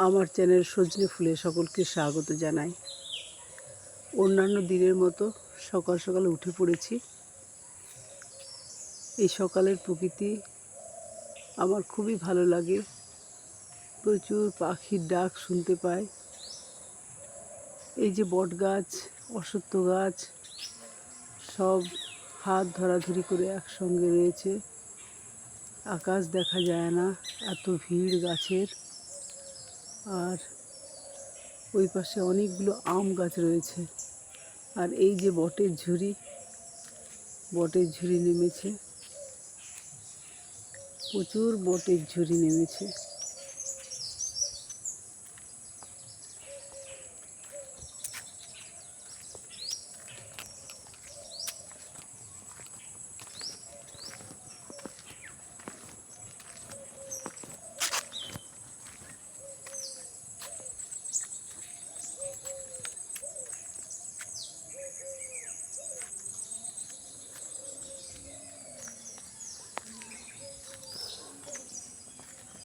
আমার চ্যানেল সজনে ফুলে সকলকে স্বাগত জানাই। অন্যান্য দিনের মতো সকাল সকাল উঠে পড়েছি। এই সকালের প্রকৃতি আমার খুবই ভালো লাগে। প্রচুর পাখির ডাক শুনতে পাই। এই যে বট গাছ, অশ্বত্থ গাছ সব হাত ধরাধরি করে একসঙ্গে রয়েছে। আকাশ দেখা যায় না, এত ভিড় গাছের। আর ওই পাশে অনেকগুলো আম গাছ রয়েছে। আর এই যে বটের ঝুড়ি নেমেছে, প্রচুর বটের ঝুড়ি নেমেছে।